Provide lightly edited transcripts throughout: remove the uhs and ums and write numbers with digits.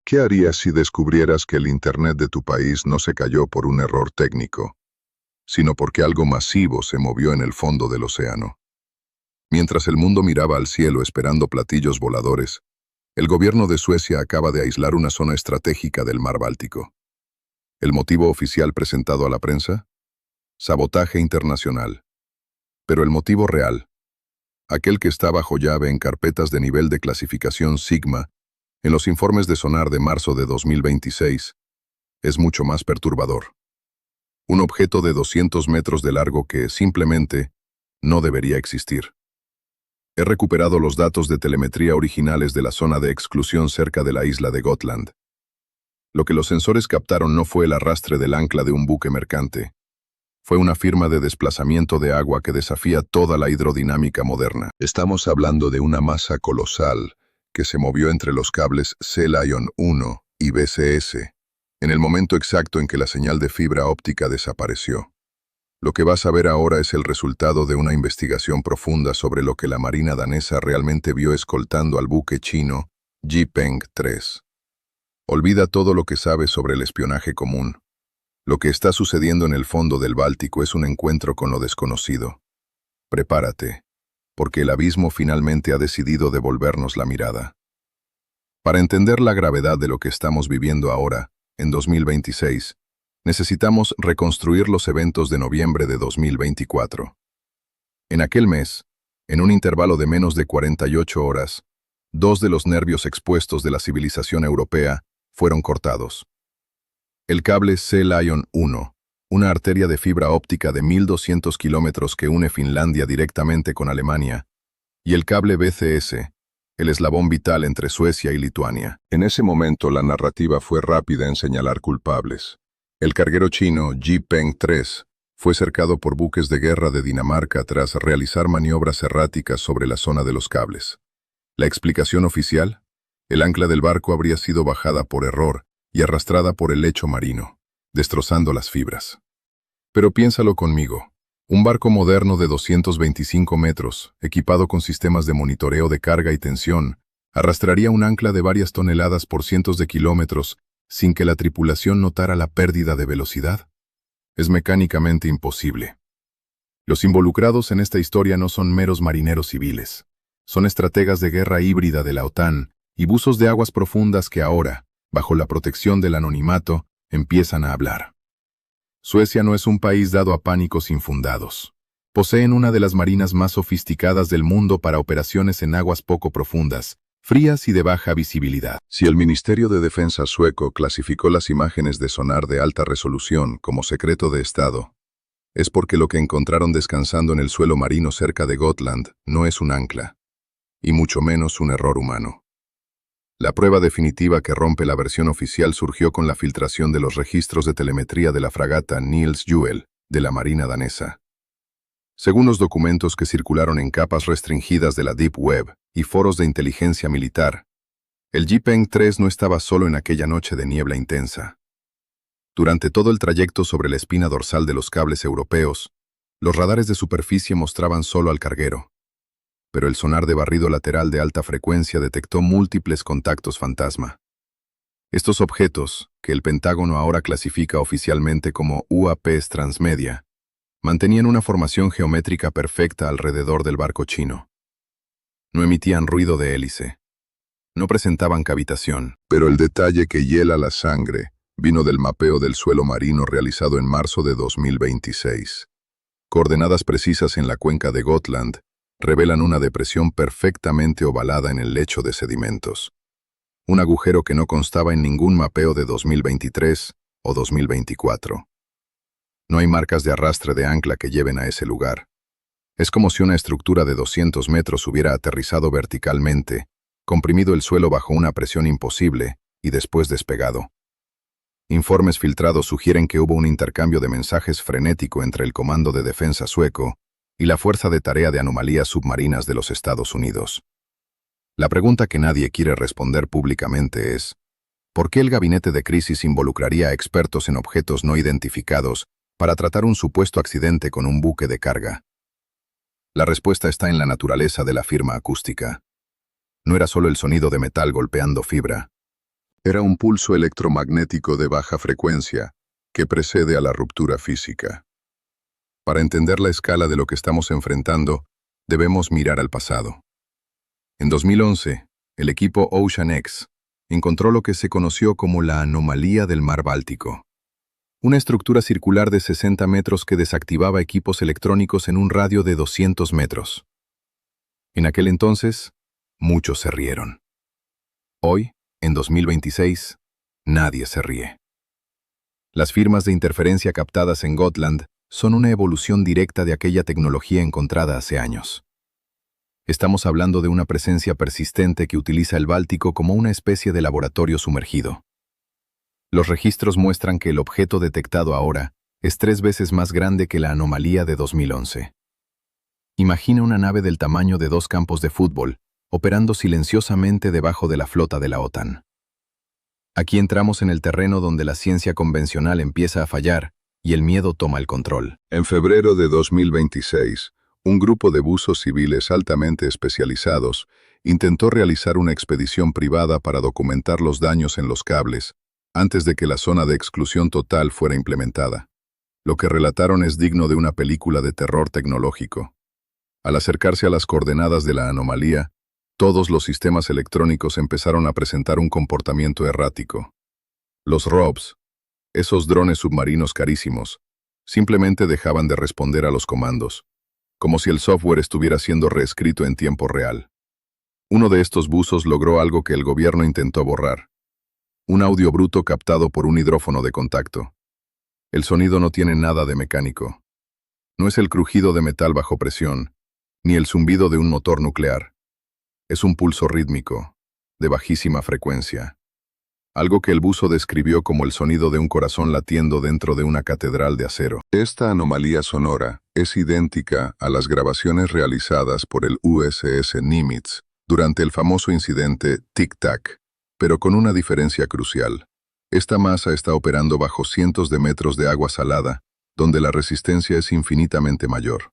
¿Qué harías si descubrieras que el Internet de tu país no se cayó por un error técnico, sino porque algo masivo se movió en el fondo del océano? Mientras el mundo miraba al cielo esperando platillos voladores, el gobierno de Suecia acaba de aislar una zona estratégica del mar Báltico. ¿El motivo oficial presentado a la prensa? Sabotaje internacional. Pero el motivo real, aquel que está bajo llave en carpetas de nivel de clasificación Sigma, en los informes de sonar de marzo de 2026, es mucho más perturbador. Un objeto de 200 metros de largo que, simplemente, no debería existir. He recuperado los datos de telemetría originales de la zona de exclusión cerca de la isla de Gotland. Lo que los sensores captaron no fue el arrastre del ancla de un buque mercante. Fue una firma de desplazamiento de agua que desafía toda la hidrodinámica moderna. Estamos hablando de una masa colosal que se movió entre los cables Sea-Lion 1 y BCS, en el momento exacto en que la señal de fibra óptica desapareció. Lo que vas a ver ahora es el resultado de una investigación profunda sobre lo que la Marina danesa realmente vio escoltando al buque chino Jipeng 3. Olvida todo lo que sabes sobre el espionaje común. Lo que está sucediendo en el fondo del Báltico es un encuentro con lo desconocido. Prepárate, porque el abismo finalmente ha decidido devolvernos la mirada. Para entender la gravedad de lo que estamos viviendo ahora, en 2026, necesitamos reconstruir los eventos de noviembre de 2024. En aquel mes, en un intervalo de menos de 48 horas, dos de los nervios expuestos de la civilización europea fueron cortados. El cable Sea-Lion 1, una arteria de fibra óptica de 1.200 kilómetros que une Finlandia directamente con Alemania, y el cable BCS, el eslabón vital entre Suecia y Lituania. En ese momento la narrativa fue rápida en señalar culpables. El carguero chino Jipeng 3 fue cercado por buques de guerra de Dinamarca tras realizar maniobras erráticas sobre la zona de los cables. La explicación oficial: el ancla del barco habría sido bajada por error y arrastrada por el lecho marino, destrozando las fibras. Pero piénsalo conmigo. Un barco moderno de 225 metros, equipado con sistemas de monitoreo de carga y tensión, arrastraría un ancla de varias toneladas por cientos de kilómetros sin que la tripulación notara la pérdida de velocidad. Es mecánicamente imposible. Los involucrados en esta historia no son meros marineros civiles. Son estrategas de guerra híbrida de la OTAN y buzos de aguas profundas que ahora, bajo la protección del anonimato, empiezan a hablar. Suecia no es un país dado a pánicos infundados. Poseen una de las marinas más sofisticadas del mundo para operaciones en aguas poco profundas, frías y de baja visibilidad. Si el Ministerio de Defensa sueco clasificó las imágenes de sonar de alta resolución como secreto de Estado, es porque lo que encontraron descansando en el suelo marino cerca de Gotland no es un ancla, y mucho menos un error humano. La prueba definitiva que rompe la versión oficial surgió con la filtración de los registros de telemetría de la fragata Niels Juel, de la Marina danesa. Según los documentos que circularon en capas restringidas de la Deep Web y foros de inteligencia militar, el Jipeng 3 no estaba solo en aquella noche de niebla intensa. Durante todo el trayecto sobre la espina dorsal de los cables europeos, los radares de superficie mostraban solo al carguero, pero el sonar de barrido lateral de alta frecuencia detectó múltiples contactos fantasma. Estos objetos, que el Pentágono ahora clasifica oficialmente como UAPs transmedia, mantenían una formación geométrica perfecta alrededor del barco chino. No emitían ruido de hélice. No presentaban cavitación. Pero el detalle que hiela la sangre vino del mapeo del suelo marino realizado en marzo de 2026. Coordenadas precisas en la cuenca de Gotland revelan una depresión perfectamente ovalada en el lecho de sedimentos. Un agujero que no constaba en ningún mapeo de 2023 o 2024. No hay marcas de arrastre de ancla que lleven a ese lugar. Es como si una estructura de 200 metros hubiera aterrizado verticalmente, comprimido el suelo bajo una presión imposible y después despegado. Informes filtrados sugieren que hubo un intercambio de mensajes frenético entre el Comando de Defensa sueco y la Fuerza de Tarea de Anomalías Submarinas de los Estados Unidos. La pregunta que nadie quiere responder públicamente es: ¿por qué el gabinete de crisis involucraría a expertos en objetos no identificados para tratar un supuesto accidente con un buque de carga? La respuesta está en la naturaleza de la firma acústica. No era solo el sonido de metal golpeando fibra. Era un pulso electromagnético de baja frecuencia que precede a la ruptura física. Para entender la escala de lo que estamos enfrentando, debemos mirar al pasado. En 2011, el equipo OceanX encontró lo que se conoció como la anomalía del mar Báltico, una estructura circular de 60 metros que desactivaba equipos electrónicos en un radio de 200 metros. En aquel entonces, muchos se rieron. Hoy, en 2026, nadie se ríe. Las firmas de interferencia captadas en Gotland son una evolución directa de aquella tecnología encontrada hace años. Estamos hablando de una presencia persistente que utiliza el Báltico como una especie de laboratorio sumergido. Los registros muestran que el objeto detectado ahora es 3 veces más grande que la anomalía de 2011. Imagina una nave del tamaño de 2 campos de fútbol, operando silenciosamente debajo de la flota de la OTAN. Aquí entramos en el terreno donde la ciencia convencional empieza a fallar y el miedo toma el control. En febrero de 2026, un grupo de buzos civiles altamente especializados intentó realizar una expedición privada para documentar los daños en los cables antes de que la zona de exclusión total fuera implementada. Lo que relataron es digno de una película de terror tecnológico. Al acercarse a las coordenadas de la anomalía, todos los sistemas electrónicos empezaron a presentar un comportamiento errático. Los ROVs, esos drones submarinos carísimos, simplemente dejaban de responder a los comandos, como si el software estuviera siendo reescrito en tiempo real. Uno de estos buzos logró algo que el gobierno intentó borrar: un audio bruto captado por un hidrófono de contacto. El sonido no tiene nada de mecánico. No es el crujido de metal bajo presión, ni el zumbido de un motor nuclear. Es un pulso rítmico, de bajísima frecuencia. Algo que el buzo describió como el sonido de un corazón latiendo dentro de una catedral de acero. Esta anomalía sonora es idéntica a las grabaciones realizadas por el USS Nimitz durante el famoso incidente Tic Tac, pero con una diferencia crucial. Esta masa está operando bajo cientos de metros de agua salada, donde la resistencia es infinitamente mayor.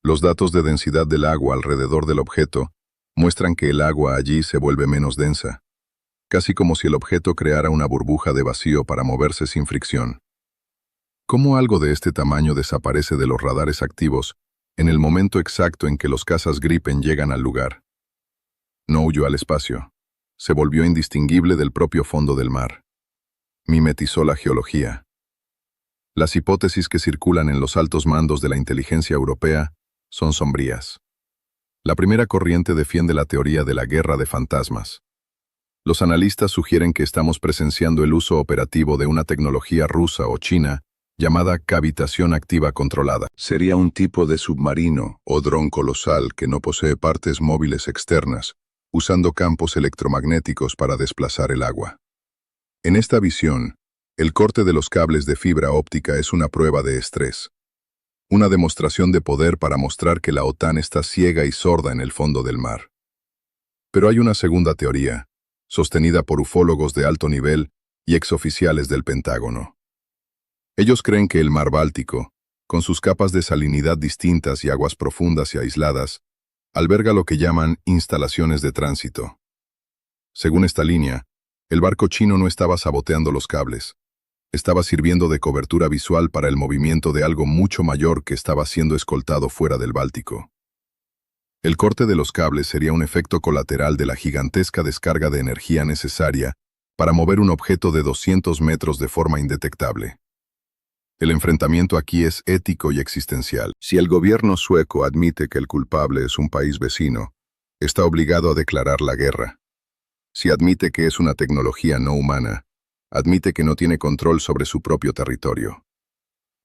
Los datos de densidad del agua alrededor del objeto muestran que el agua allí se vuelve menos densa, casi como si el objeto creara una burbuja de vacío para moverse sin fricción. ¿Cómo algo de este tamaño desaparece de los radares activos en el momento exacto en que los cazas Gripen llegan al lugar? No huyó al espacio. Se volvió indistinguible del propio fondo del mar. Mimetizó la geología. Las hipótesis que circulan en los altos mandos de la inteligencia europea son sombrías. La primera corriente defiende la teoría de la guerra de fantasmas. Los analistas sugieren que estamos presenciando el uso operativo de una tecnología rusa o china llamada cavitación activa controlada. Sería un tipo de submarino o dron colosal que no posee partes móviles externas, usando campos electromagnéticos para desplazar el agua. En esta visión, el corte de los cables de fibra óptica es una prueba de estrés. Una demostración de poder para mostrar que la OTAN está ciega y sorda en el fondo del mar. Pero hay una segunda teoría, sostenida por ufólogos de alto nivel y exoficiales del Pentágono. Ellos creen que el mar Báltico, con sus capas de salinidad distintas y aguas profundas y aisladas, alberga lo que llaman instalaciones de tránsito. Según esta línea, el barco chino no estaba saboteando los cables. Estaba sirviendo de cobertura visual para el movimiento de algo mucho mayor que estaba siendo escoltado fuera del Báltico. El corte de los cables sería un efecto colateral de la gigantesca descarga de energía necesaria para mover un objeto de 200 metros de forma indetectable. El enfrentamiento aquí es ético y existencial. Si el gobierno sueco admite que el culpable es un país vecino, está obligado a declarar la guerra. Si admite que es una tecnología no humana, admite que no tiene control sobre su propio territorio.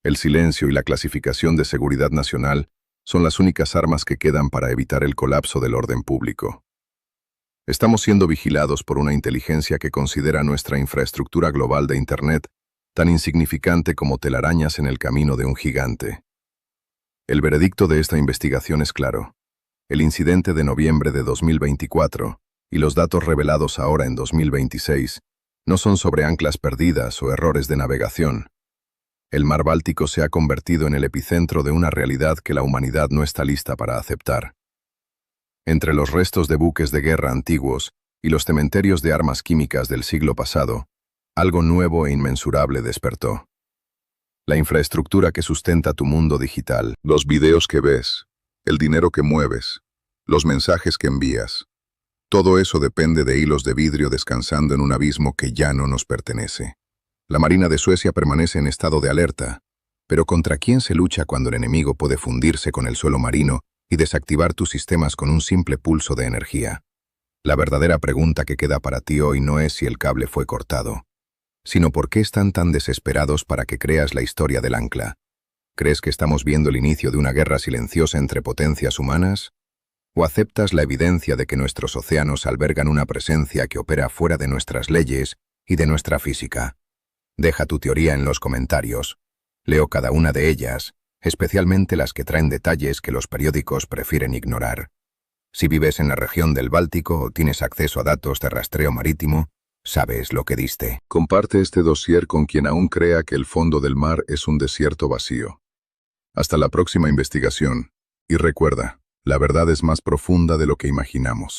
El silencio y la clasificación de seguridad nacional son las únicas armas que quedan para evitar el colapso del orden público. Estamos siendo vigilados por una inteligencia que considera nuestra infraestructura global de Internet tan insignificante como telarañas en el camino de un gigante. El veredicto de esta investigación es claro. El incidente de noviembre de 2024 y los datos revelados ahora en 2026 no son sobre anclas perdidas o errores de navegación. El mar Báltico se ha convertido en el epicentro de una realidad que la humanidad no está lista para aceptar. Entre los restos de buques de guerra antiguos y los cementerios de armas químicas del siglo pasado, algo nuevo e inmensurable despertó. La infraestructura que sustenta tu mundo digital. Los videos que ves, el dinero que mueves, los mensajes que envías. Todo eso depende de hilos de vidrio descansando en un abismo que ya no nos pertenece. La Marina de Suecia permanece en estado de alerta, pero ¿contra quién se lucha cuando el enemigo puede fundirse con el suelo marino y desactivar tus sistemas con un simple pulso de energía? La verdadera pregunta que queda para ti hoy no es si el cable fue cortado, sino por qué están tan desesperados para que creas la historia del ancla. ¿Crees que estamos viendo el inicio de una guerra silenciosa entre potencias humanas? ¿O aceptas la evidencia de que nuestros océanos albergan una presencia que opera fuera de nuestras leyes y de nuestra física? Deja tu teoría en los comentarios. Leo cada una de ellas, especialmente las que traen detalles que los periódicos prefieren ignorar. Si vives en la región del Báltico o tienes acceso a datos de rastreo marítimo, sabes lo que diste. Comparte este dossier con quien aún crea que el fondo del mar es un desierto vacío. Hasta la próxima investigación. Y recuerda, la verdad es más profunda de lo que imaginamos.